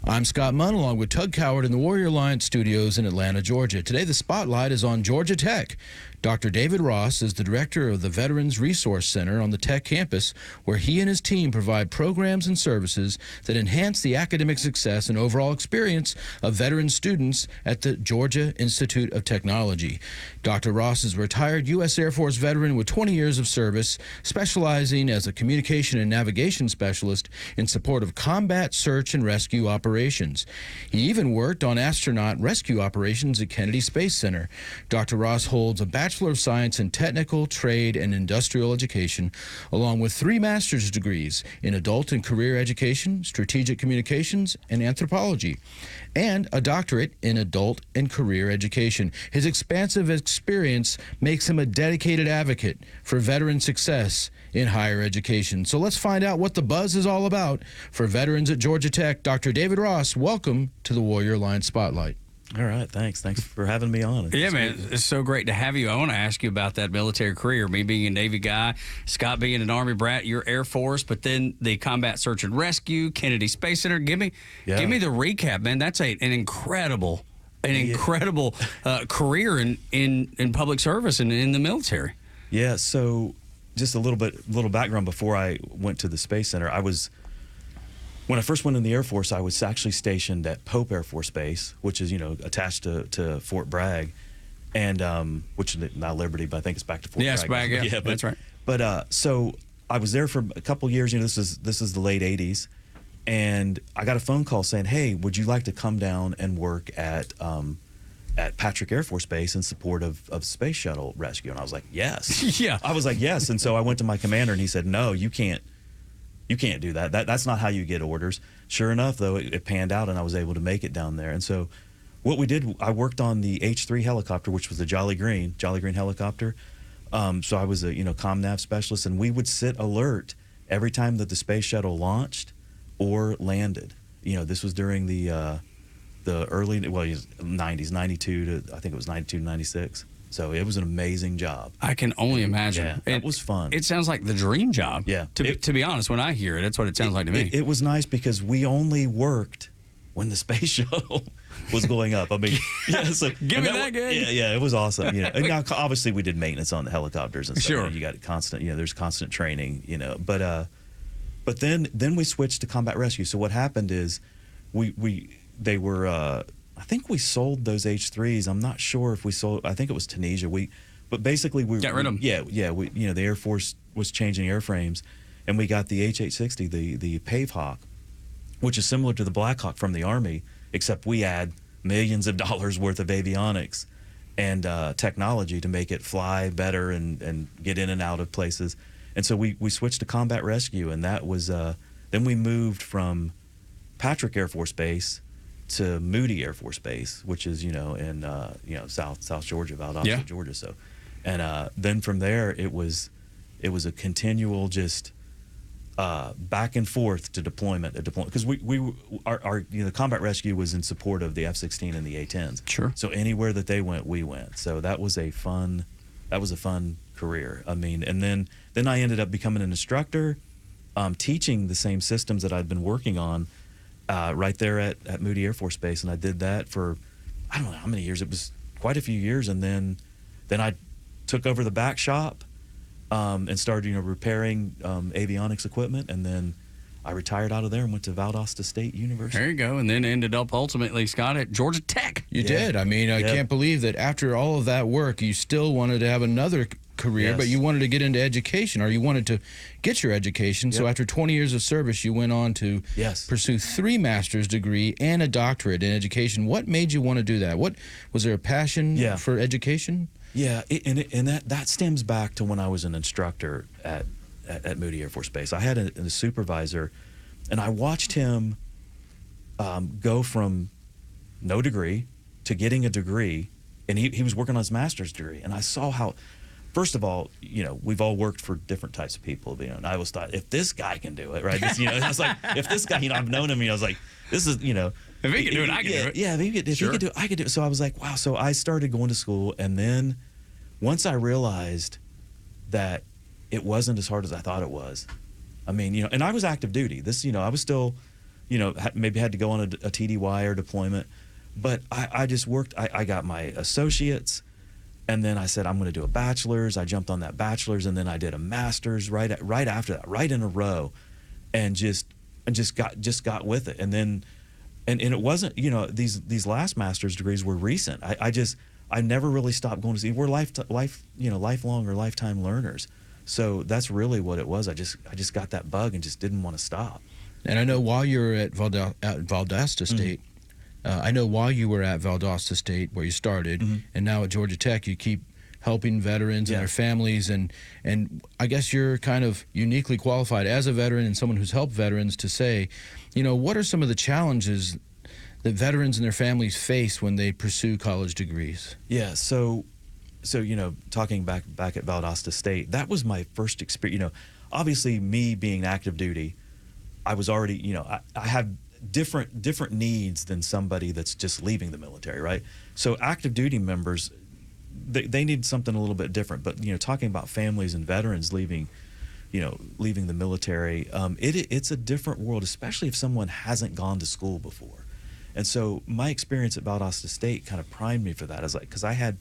I'm Scott Munn, along with Tug Coward in the Warrior Alliance studios in Atlanta, Georgia. Today, the spotlight is on Georgia Tech. Dr. David Ross is the director of the Veterans Resource Center on the Tech campus, where he and his team provide programs and services that enhance the academic success and overall experience of veteran students at the Georgia Institute of Technology. Dr. Ross is a retired U.S. Air Force veteran with 20 years of service, specializing as a communication and navigation specialist in support of combat search and rescue operations. He even worked on astronaut rescue operations at Kennedy Space Center. Dr. Ross holds a Bachelor of Science in Technical, Trade, and Industrial Education, along with 3 master's degrees in Adult and Career Education, Strategic Communications, and Anthropology, and a doctorate in Adult and Career Education. His expansive experience makes him a dedicated advocate for veteran success in higher education. So let's find out what the buzz is all about. For veterans at Georgia Tech, Dr. David Ross, welcome to the Warrior Alliance Spotlight. All right, thanks. Thanks for having me on. Yeah, man, it's so great to have you. I want to ask you about that military career. Me being a Navy guy, Scott being an Army brat, your Air Force, but then the Combat Search and Rescue, Kennedy Space Center. Give me the recap, man. That's an incredible career in public service and in the military. Yeah. So, just a little background before I went to the Space Center. When I first went in the Air Force, I was actually stationed at Pope Air Force Base, which is, attached to Fort Bragg, and which is now Liberty, but I think it's back to Fort Bragg. Yeah, that's right. But so I was there for a couple years. This is the late '80s, and I got a phone call saying, "Hey, would you like to come down and work at Patrick Air Force Base in support of Space Shuttle rescue?" And I was like, "Yes." Yeah. I was like, "Yes." And so I went to my commander, and he said, "No, you can't. You can't do that. That's not how you get orders." Sure enough, though, it panned out, and I was able to make it down there. And so what we did, I worked on the H-3 helicopter, which was the Jolly Green helicopter. So I was a ComNav specialist, and we would sit alert every time that the space shuttle launched or landed. This was during the early 90s, 92 to I think it was 92 to 96. So it was an amazing job. I can only imagine. Yeah, it was fun. It sounds like the dream job. Yeah. To be honest, when I hear it, that's what it sounds like to me. It was nice because we only worked when the space shuttle was going up. I mean, So, Give me that gig. Yeah, it was awesome. And now, obviously, we did maintenance on the helicopters and stuff. Sure. You got constant. There's constant training. But then we switched to combat rescue. So what happened is, they were. I think we sold those H-3s. I'm not sure if we sold. I think it was Tunisia. But basically we got rid of them. Yeah. The Air Force was changing airframes, and we got the H-860, the Pave Hawk, which is similar to the Black Hawk from the Army, except we add millions of dollars worth of avionics and technology to make it fly better and get in and out of places. And so we switched to combat rescue, and that was then we moved from Patrick Air Force Base to Moody Air Force Base, which is in South Georgia, Valdosta, Georgia. So, and then from there it was a continual just back and forth to deployment because our combat rescue was in support of the F-16 and the A-10s. Sure. So anywhere that they went, we went. So that was a fun career. I mean, and then I ended up becoming an instructor, teaching the same systems that I'd been working on. Right there at Moody Air Force Base, and I did that for I don't know how many years. It was quite a few years, and then I took over the back shop and started repairing avionics equipment, and then I retired out of there and went to Valdosta State University. There you go, and then ended up ultimately, Scott, at Georgia Tech. You did. I mean, I can't believe that after all of that work, you still wanted to have another career, but you wanted to get into education, or you wanted to get your education. So after 20 years of service, you went on to pursue 3 master's degree and a doctorate in education. What made you want to do that? What was there a passion for education? Yeah, and that stems back to when I was an instructor at Moody Air Force Base. I had a supervisor, and I watched him go from no degree to getting a degree, and he was working on his master's degree, and I saw how. First of all, we've all worked for different types of people, and I always thought, if this guy can do it, right? I was like, if this guy, I've known him, I was like, this is, if he can do it, I can do it. Yeah, if he could do it, I could do it. So I was like, wow. So I started going to school, and then once I realized that it wasn't as hard as I thought it was, I mean, and I was active duty. I was still maybe had to go on a TDY or deployment. But I just worked. I got my associates, and then I said I'm going to do a bachelor's. I jumped on that bachelor's, and then I did a master's right after that, right in a row, and just got with it. And then and it wasn't, these last master's degrees were recent. I never really stopped going to see. We're lifelong or lifetime learners. So that's really what it was. I just got that bug and just didn't want to stop. And I know while you were at Valdosta State, I know while you were at Valdosta State where you started, and now at Georgia Tech, you keep helping veterans and their families, and I guess you're kind of uniquely qualified as a veteran and someone who's helped veterans to say, what are some of the challenges that veterans and their families face when they pursue college degrees? Yeah, so talking back at Valdosta State, that was my first experience. Obviously, me being active duty, I was already, I have different needs than somebody that's just leaving the military, right? So active duty members, they need something a little bit different. But talking about families and veterans leaving the military, it's a different world, especially if someone hasn't gone to school before. And so my experience at Valdosta State kind of primed me for that. Because I had,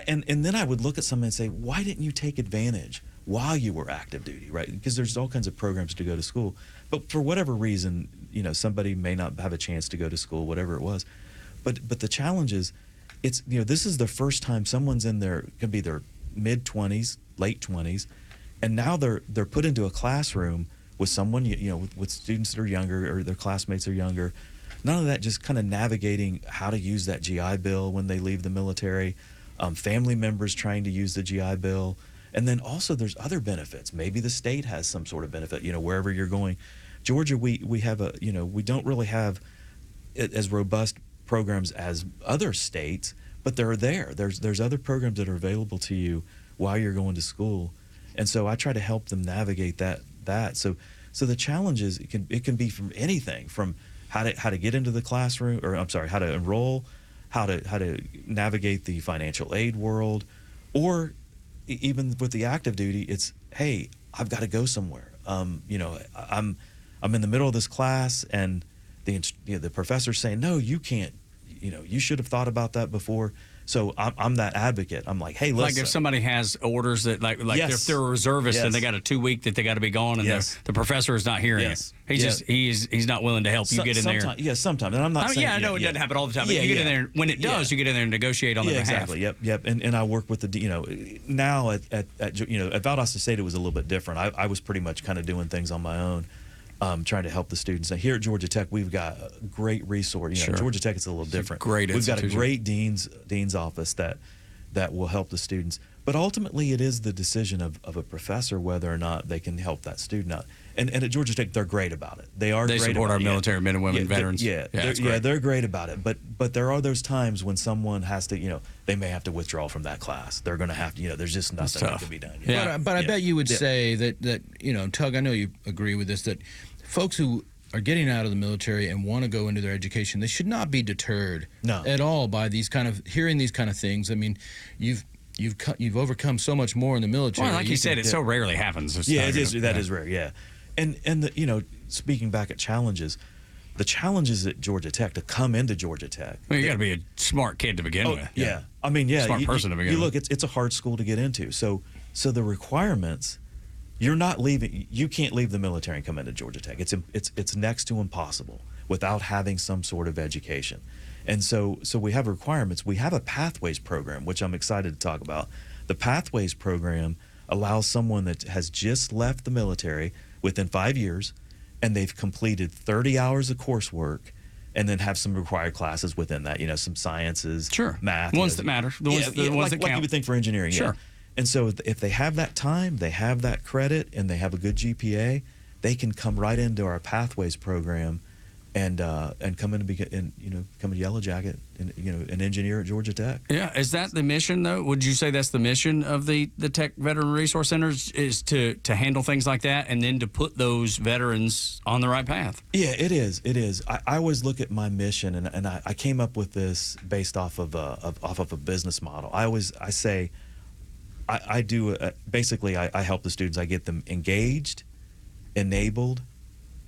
and then I would look at someone and say, why didn't you take advantage while you were active duty, right? Because there's all kinds of programs to go to school. But for whatever reason, somebody may not have a chance to go to school, whatever it was. But the challenge is, this is the first time someone's in could be their mid-20s, late 20s, and now they're put into a classroom with someone, with students that are younger or their classmates are younger. None of that, just kind of navigating how to use that GI Bill when they leave the military, family members trying to use the GI Bill. And then also there's other benefits. Maybe the state has some sort of benefit, wherever you're going. Georgia, we have we don't really have as robust programs as other states, but they're there. There's other programs that are available to you while you're going to school. And so I try to help them navigate that. So the challenge is it can be from anything, from how to get into the classroom, or how to enroll, how to navigate the financial aid world, or even with the active duty, it's, hey, I've got to go somewhere. I'm in the middle of this class, and the professor's saying, no, you can't. You should have thought about that before. So I'm that advocate. I'm like, hey, listen. Like if somebody has orders that, like Yes. if they're a reservist Yes. and they got a 2 week that they got to be gone, and Yes. the professor is not hearing Yes. it. He's not willing to help you get in there. Sometimes. And I'm not saying. I know it doesn't happen all the time. But Yeah, you get in yeah. there when it does. Yeah. You get in there and negotiate on their behalf. Exactly. Yep. And I work with the now at Valdosta State it was a little bit different. I was pretty much kind of doing things on my own. Trying to help the students. Now, here at Georgia Tech, we've got a great resource. Sure. Georgia Tech is a little different. We've got a great dean's office that will help the students. But ultimately, it is the decision of a professor whether or not they can help that student out. And at Georgia Tech, they're great about it. They support our military men and women, they're- veterans. They're great about it. But there are those times when someone has to, they may have to withdraw from that class. They're going to have to, there's just nothing that can be done. Yeah. But I bet you would say that Tug, I know you agree with this, that folks who are getting out of the military and want to go into their education, they should not be deterred at all by hearing these kind of things. I mean, you've overcome so much more in the military. Well, like you said, it so rarely happens. That is rare. Yeah, and speaking back at challenges, the challenges at Georgia Tech to come into Georgia Tech. Well, you got to be a smart kid to begin with. Yeah. I mean, smart person to begin with. Look, it's a hard school to get into. So the requirements. You're not leaving. You can't leave the military and come into Georgia Tech. It's next to impossible without having some sort of education. And so we have requirements. We have a Pathways program, which I'm excited to talk about. The Pathways program allows someone that has just left the military within 5 years, and they've completed 30 hours of coursework, and then have some required classes within that. Some sciences, math, ones that matter, the ones that count. Like you would think for engineering. Sure. Yeah. And so if they have that time, they have that credit, and they have a good GPA, they can come right into our Pathways program and come into Yellow Jacket and an engineer at Georgia Tech. Yeah, is that the mission though? Would you say that's the mission of the Tech Veteran Resource Centers, is to handle things like that and then to put those veterans on the right path? Yeah, it is. It is. I always look at my mission, and I came up with this based off of a business model. I say. I do I help the students. I get them engaged, enabled,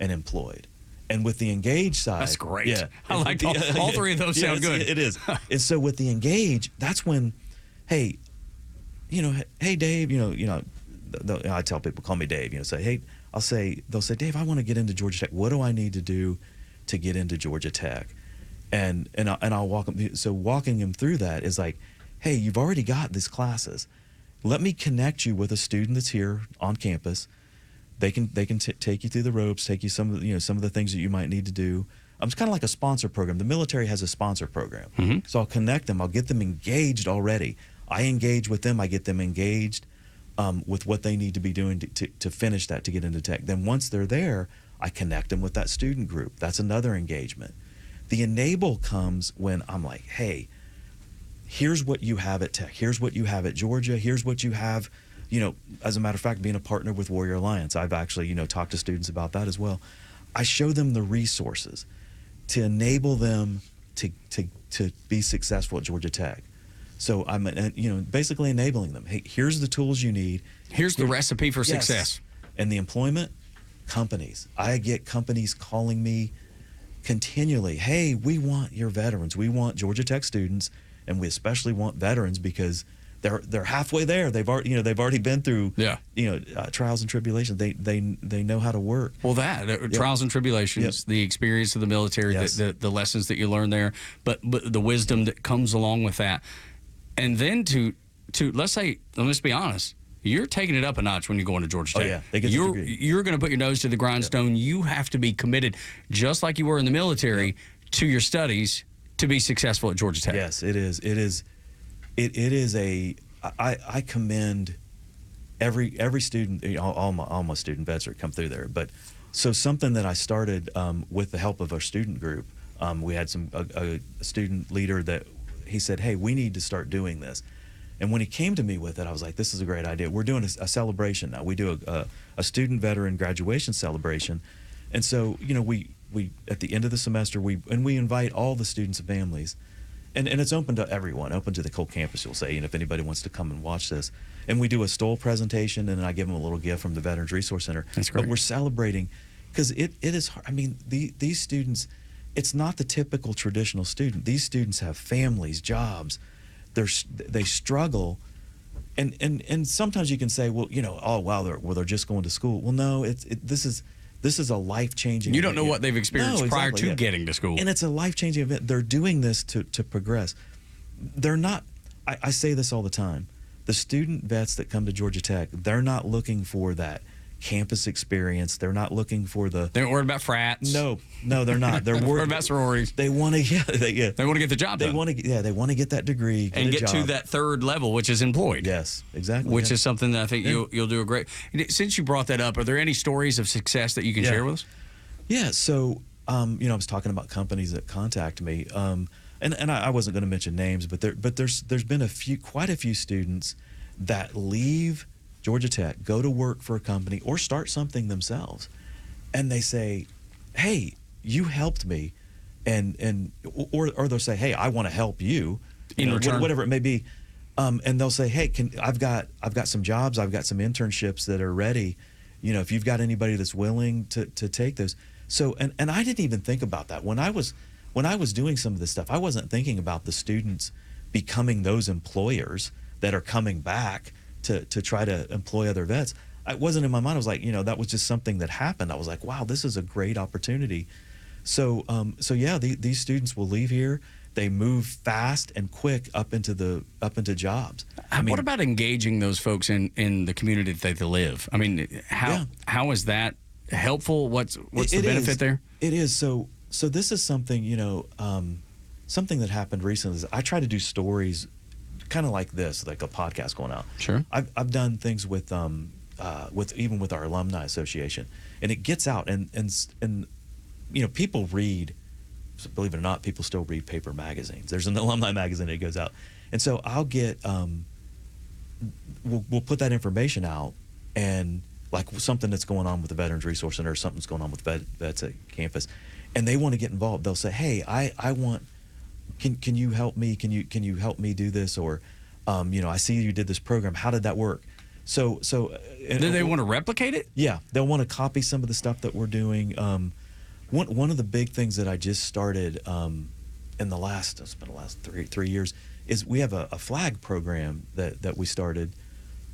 and employed. And with the engage side, That's great. Yeah, I like all three of those sound good. It is. And so with the engage, that's when, hey, hey Dave, I tell people, call me Dave. Say, hey, they'll say, Dave, I want to get into Georgia Tech. What do I need to do to get into Georgia Tech? And I'll walk them. So walking them through that is like, hey, you've already got these classes. Let me connect you with a student that's here on campus. They can take you through the ropes, take you some of the things that you might need to do. It's kind of like a sponsor program. The military has a sponsor program. Mm-hmm. So I'll connect them. I'll get them engaged already. I engage with them. I get them engaged with what they need to be doing to finish that, to get into tech. Then once they're there, I connect them with that student group. That's another engagement. The enable comes when I'm like, hey, here's what you have at Tech. Here's what you have at Georgia. Here's what you have. As a matter of fact, being a partner with Warrior Alliance, I've actually, talked to students about that as well. I show them the resources to enable them to be successful at Georgia Tech. So I'm, basically enabling them. Hey, here's the tools you need. Here's the recipe for success. And the employment, companies. I get companies calling me continually. Hey, we want your veterans. We want Georgia Tech students, and we especially want veterans because they're halfway there. They've already been through trials and tribulations. They know how to work. Well, trials and tribulations, the experience of the military, the lessons that you learn there, but the wisdom that comes along with that, and then to let's be honest. You're taking it up a notch when you go into Georgia Tech. Oh, yeah. They get the degree. You're going to put your nose to the grindstone. You have to be committed, just like you were in the military, to your studies to be successful at Georgia Tech. Yes, it is. It is I commend every student, all my student vets that come through there. But so something that I started with the help of our student group, we had a student leader that he said, hey, we need to start doing this. And when he came to me with it, I was like, this is a great idea. We're doing a celebration now. We do a student veteran graduation celebration. And so, we at the end of the semester, we invite all the students and families. And it's open to everyone, open to the whole campus, you'll say, if anybody wants to come and watch this. And we do a stole presentation, and then I give them a little gift from the Veterans Resource Center. That's great. But we're celebrating, because it is hard. I mean, these students, it's not the typical traditional student. These students have families, jobs. They struggle. And sometimes you can say, well, oh, wow, they're just going to school. Well, no, this is a life-changing You don't event. know what they've experienced prior to getting to school. And it's a life-changing event. They're doing this to progress. They're not, I say this all the time, the student vets that come to Georgia Tech, they're not looking for that campus experience. They're not looking for the... They're worried about frats. No, they're not. They're worried about sororities. They want to, They want to get the job done. They want to get that degree, and get to that third level, which is employed. Yes, exactly. Which is something that I think you'll do a great. Since you brought that up, are there any stories of success that you can share with us? Yeah. So, I was talking about companies that contact me, and I wasn't going to mention names, but there's been quite a few students that leave Georgia Tech, go to work for a company or start something themselves, and they say, hey, you helped me, or they'll say, hey, I want to help you, in return, whatever it may be, and they'll say, hey, I've got some jobs, I've got some internships that are ready, if you've got anybody that's willing to take those. So and I didn't even think about that when I was doing some of this stuff. I wasn't thinking about the students becoming those employers that are coming back to try to employ other vets. It wasn't in my mind. I was like, that was just something that happened. I was like, wow, this is a great opportunity. So these students will leave here. They move fast and quick up into jobs. What about engaging those folks in the community that they live? I mean, how is that helpful? What's the benefit there? It is. So this is something, something that happened recently. Is I try to do stories kind of like this, like a podcast going out. Sure. I've done things with even with our alumni association, and it gets out, and people read. Believe it or not, people still read paper magazines. There's an alumni magazine that goes out, and so I'll get we'll put that information out, and like something that's going on with the Veterans Resource Center, or something's going on with vets at campus, and they want to get involved. They'll say, hey, I want. Can you help me? Can you help me do this? Or, I see you did this program. How did that work? So do they want to replicate it? Yeah, they'll want to copy some of the stuff that we're doing. One of the big things that I just started in the last 3 years is we have a flag program that we started,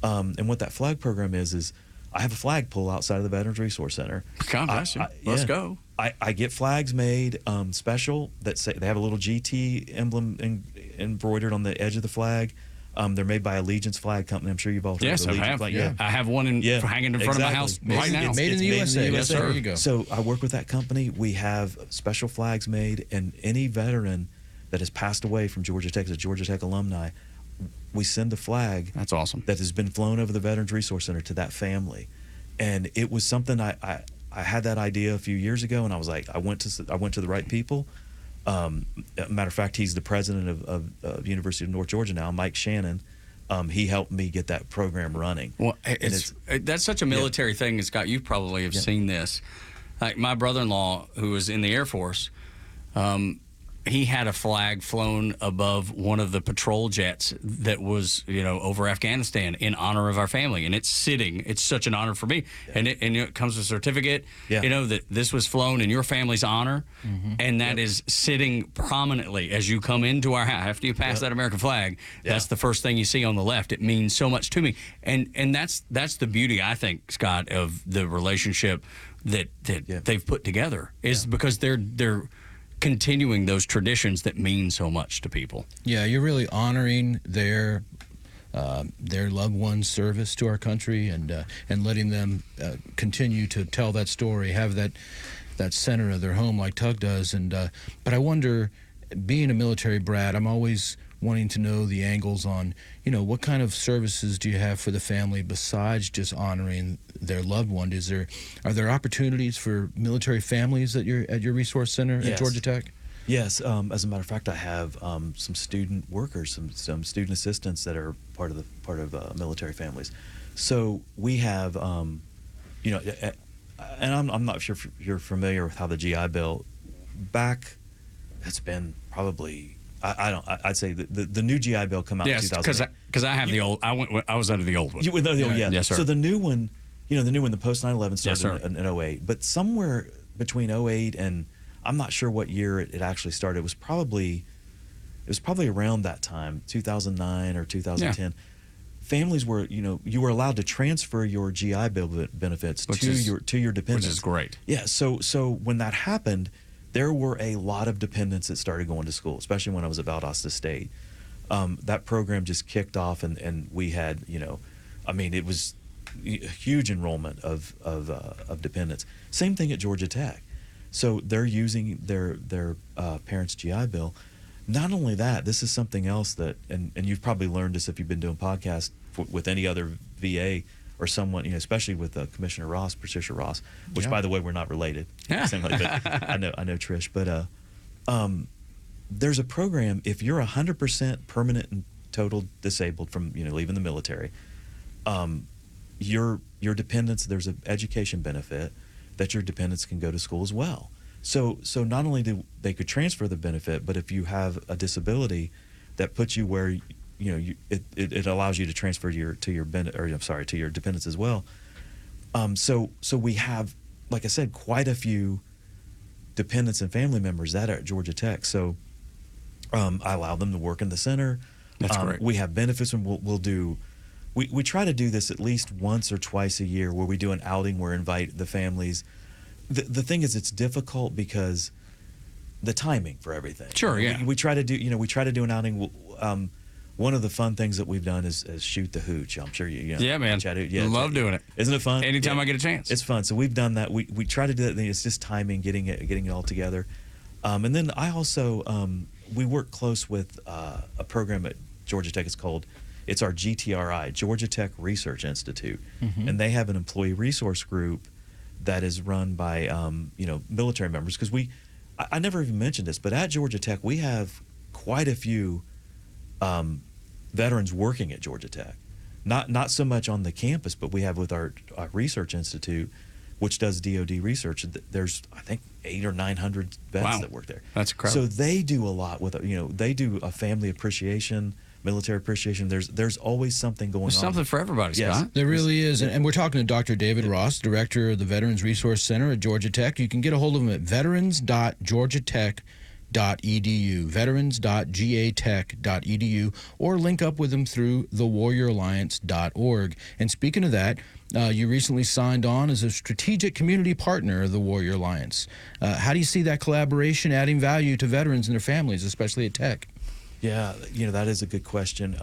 and what that flag program is I have a flag pull outside of the Veterans Resource Center. God bless you. Let's go. I get flags made special that say they have a little GT emblem embroidered on the edge of the flag. They're made by Allegiance Flag Company. I'm sure you've all heard Yes, of I Allegiance have. Flag. Yeah. I have one hanging in front of my house right now. Made in the USA. Yes, sir. There you go. So I work with that company. We have special flags made, and any veteran that has passed away from Georgia Tech, as a Georgia Tech alumni, we send a flag. That's awesome. That has been flown over the Veterans Resource Center to that family, and it was something I had that idea a few years ago, and I was like, I went to the right people. Matter of fact, he's the president of University of North Georgia now, Mike Shannon. He helped me get that program running. Well, that's such a military thing, Scott. You probably have seen this. Like my brother-in-law, who was in the Air Force, he had a flag flown above one of the patrol jets that was, over Afghanistan in honor of our family, and it's sitting. It's such an honor for me, and it comes with a certificate, that this was flown in your family's honor, and that is sitting prominently as you come into our house. After you pass that American flag, that's the first thing you see on the left. It means so much to me, and that's the beauty, I think, Scott, of the relationship that they've put together is because they're continuing those traditions that mean so much to people. Yeah, you're really honoring their loved ones' service to our country and letting them continue to tell that story, have that center of their home like Tug does. And but I wonder, being a military brat, I'm always wanting to know the angles on, what kind of services do you have for the family besides just honoring their loved one? Are there opportunities for military families at your resource center at Georgia Tech? Yes. As a matter of fact, I have some student workers, some student assistants that are part of military families. So we have, and I'm not sure if you're familiar with how the GI Bill back. It's been probably. I'd say the new GI Bill come out in 2000. Because I have the old. I was under the old one. You were the old, yeah. Yes, sir. So the new one, the post 9/11 started in 08. But somewhere between 08 and I'm not sure what year it actually started. It was probably around that time, 2009 or 2010. Yeah. Families were, you were allowed to transfer your GI Bill benefits to your dependents, which is great. Yeah. So when that happened, there were a lot of dependents that started going to school, especially when I was at Valdosta State. That program just kicked off, and we had, it was a huge enrollment of dependents. Same thing at Georgia Tech. So they're using their parents' GI Bill. Not only that, this is something else that, and you've probably learned this if you've been doing podcasts with any other VA or someone, especially with Commissioner Ross, Patricia Ross, which by the way, we're not related. Same like that. I know Trish, but there's a program. If you're 100% permanent and total disabled from leaving the military, your dependents, there's an education benefit that your dependents can go to school as well. So not only do they could transfer the benefit, but if you have a disability that puts you where it allows you to transfer to your dependents as well. So we have, like I said, quite a few dependents and family members that are at Georgia Tech. So I allow them to work in the center. That's great. We have benefits, and we'll do. We try to do this at least once or twice a year, where we do an outing where we invite the families. The thing is, it's difficult because the timing for everything. Sure, yeah. We try to do an outing. One of the fun things that we've done is shoot the hooch. I'm sure you know. Yeah, man. Love doing it. Isn't it fun? Anytime I get a chance. It's fun. So we've done that. We try to do that thing. It's just timing, getting it all together. And then I also we work close with a program at Georgia Tech. It's our GTRI, Georgia Tech Research Institute, and they have an employee resource group that is run by military members. Because I never even mentioned this, but at Georgia Tech we have quite a few veterans working at Georgia Tech. Not so much on the campus, but we have with our research institute, which does DoD research. There's I think 800 or 900 vets that work there. That's incredible. So they do a lot with they do a family appreciation military appreciation. There's always something going on. There's something for everybody, Yes. Scott. There really is. And we're talking to Dr. David Ross, director of the Veterans Resource Center at Georgia Tech. You can get a hold of him at veterans.georgiatech.edu, veterans.gatech.edu, or link up with him through thewarrioralliance.org. And speaking of that, you recently signed on as a strategic community partner of the Warrior Alliance. How do you see that collaboration adding value to veterans and their families, especially at Tech? Yeah, that is a good question.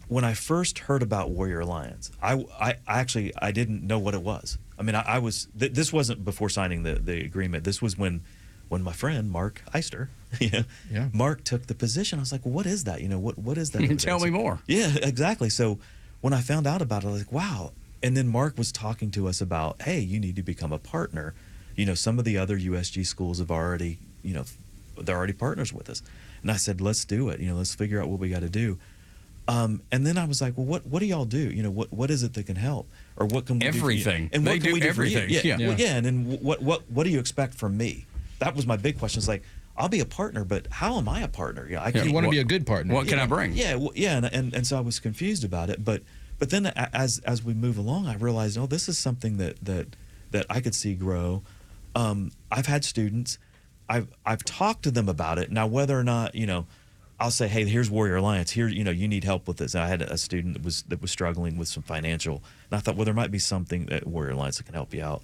When I first heard about Warrior Alliance, I actually didn't know what it was. I mean, I was this wasn't before signing the agreement. This was when my friend Mark Eister, Mark took the position. I was like, well, what is that? What is that? Tell me more. Yeah, exactly. So when I found out about it, I was like, wow. And then Mark was talking to us about, hey, you need to become a partner. Some of the other USG schools have already, they're already partners with us. And I said, let's do it. Let's figure out what we got to do. And then I was like, well, what do y'all do? What is it that can help, or what can we everything? Do for you? And they what can do we do everything. For you? Yeah. Well, and then what do you expect from me? That was my big question. It's like, I'll be a partner, but how am I a partner? I can't. You want to be a good partner. What can I bring? Yeah, and so I was confused about it, but then as we move along, I realized, this is something that I could see grow. I've had students, I've talked to them about it. Now, whether or not I'll say, hey, here's Warrior Alliance. Here, you need help with this. And I had a student that was struggling with some financial, and I thought, well, there might be something at Warrior Alliance that can help you out.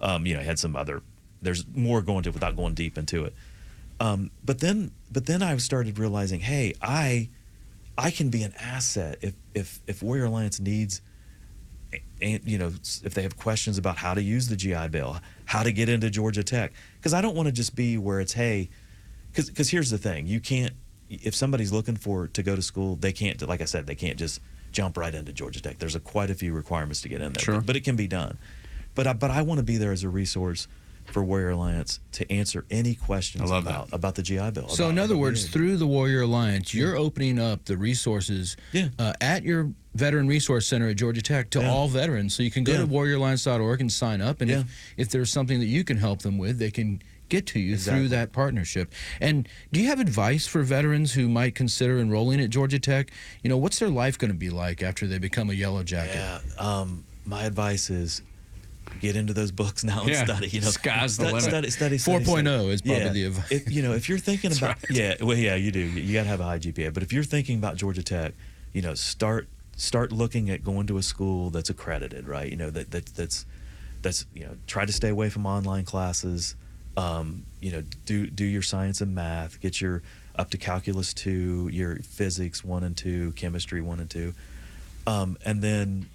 I had some other. There's more going to without going deep into it. But then I started realizing, hey, I can be an asset if Warrior Alliance needs, if they have questions about how to use the GI Bill, how to get into Georgia Tech, because I don't want to just be where it's, hey, because here's the thing, you can't. If somebody's looking to go to school, they can't, like I said, they can't just jump right into Georgia Tech. There's quite a few requirements to get in there, Sure. but it can be done. But I want to be there as a resource for Warrior Alliance to answer any questions about the GI Bill. So in other words, through the Warrior Alliance, you're opening up the resources at your Veteran Resource Center at Georgia Tech to all veterans. So you can go to warrioralliance.org and sign up, and if there's something that you can help them with, they can get to you through that partnership. And do you have advice for veterans who might consider enrolling at Georgia Tech? What's their life going to be like after they become a Yellow Jacket? Yeah, my advice is get into those books now and study. Sky's the limit. Study. 4.0 is probably the advice. If you're thinking about, you do. You got to have a high GPA. But if you're thinking about Georgia Tech, start looking at going to a school that's accredited, right? That's try to stay away from online classes. Do your science and math, get your up to calculus 2, your physics 1 and 2, chemistry 1 and 2, and then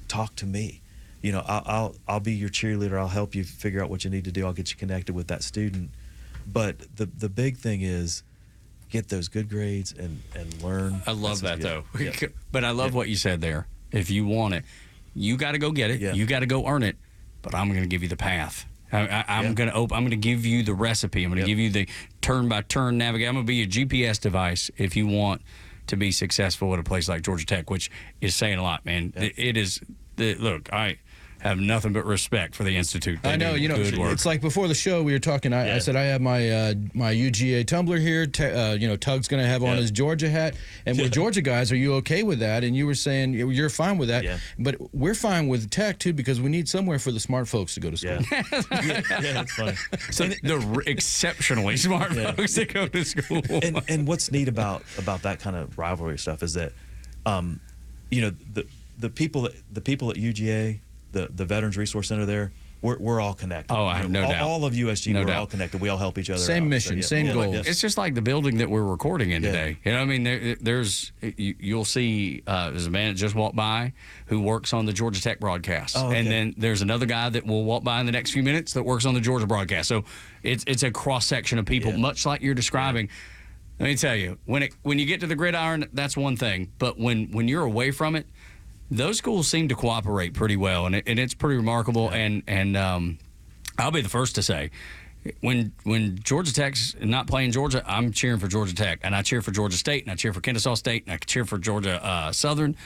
talk to me. I'll be your cheerleader. I'll help you figure out what you need to do. I'll get you connected with that student. But the big thing is get those good grades and learn. I love that though. Yeah. But I love what you said there. If you want it, you got to go get it. Yeah. You got to go earn it. But I'm going to give you the path. I'm going to give you the recipe. I'm going to give you the turn-by-turn navigate. I'm going to be your GPS device if you want to be successful at a place like Georgia Tech, which is saying a lot, man. Yeah. It is. Look, I have nothing but respect for the Institute. They I know, do good work. it's like before the show we were talking. I said I have my my UGA tumbler here. Tug's going to have on his Georgia hat, and we're Georgia guys. Are you okay with that? And you were saying you're fine with that. Yeah. But we're fine with Tech too because we need somewhere for the smart folks to go to school. Yeah, that's funny. So the exceptionally smart folks that go to school. And what's neat about that kind of rivalry stuff is that, the people at UGA, the Veterans Resource Center there, we're all connected. Oh, I have no doubt. All of USG, No we're doubt. all connected. We all help each other Same out. mission, same goals. It's just like the building that we're recording in today. You know what I mean? You'll see there's a man that just walked by who works on the Georgia Tech broadcast. Oh, okay. And then there's another guy that will walk by in the next few minutes that works on the Georgia broadcast. So it's a cross-section of people, much like you're describing. Let me tell you, when you get to the gridiron, that's one thing. But when you're away from it, those schools seem to cooperate pretty well, and it's pretty remarkable. And I'll be the first to say, when Georgia Tech's not playing Georgia, I'm cheering for Georgia Tech, and I cheer for Georgia State, and I cheer for Kennesaw State, and I cheer for Georgia Southern.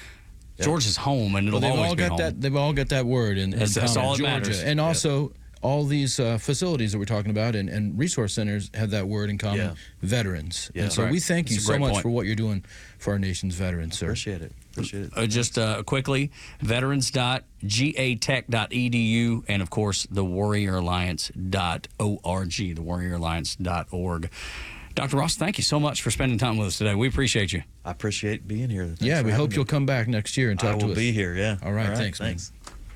Georgia's home, and it'll always be home. They've all got that word in That's all that Georgia, matters. and also all these facilities that we're talking about and resource centers have that word in common, Yeah. veterans. Yeah. And so Right. we thank you That's a so great much point. for what you're doing for our nation's veterans, sir. Appreciate it. Just quickly, veterans.gatech.edu, and of course, the warrioralliance.org, the warrioralliance.org. Dr. Ross, thank you so much for spending time with us today. We appreciate you. I appreciate being here. Thanks Yeah, for we having hope me. you'll come back next year and talk I to will us. be here, yeah. All right, thanks, man. Thanks.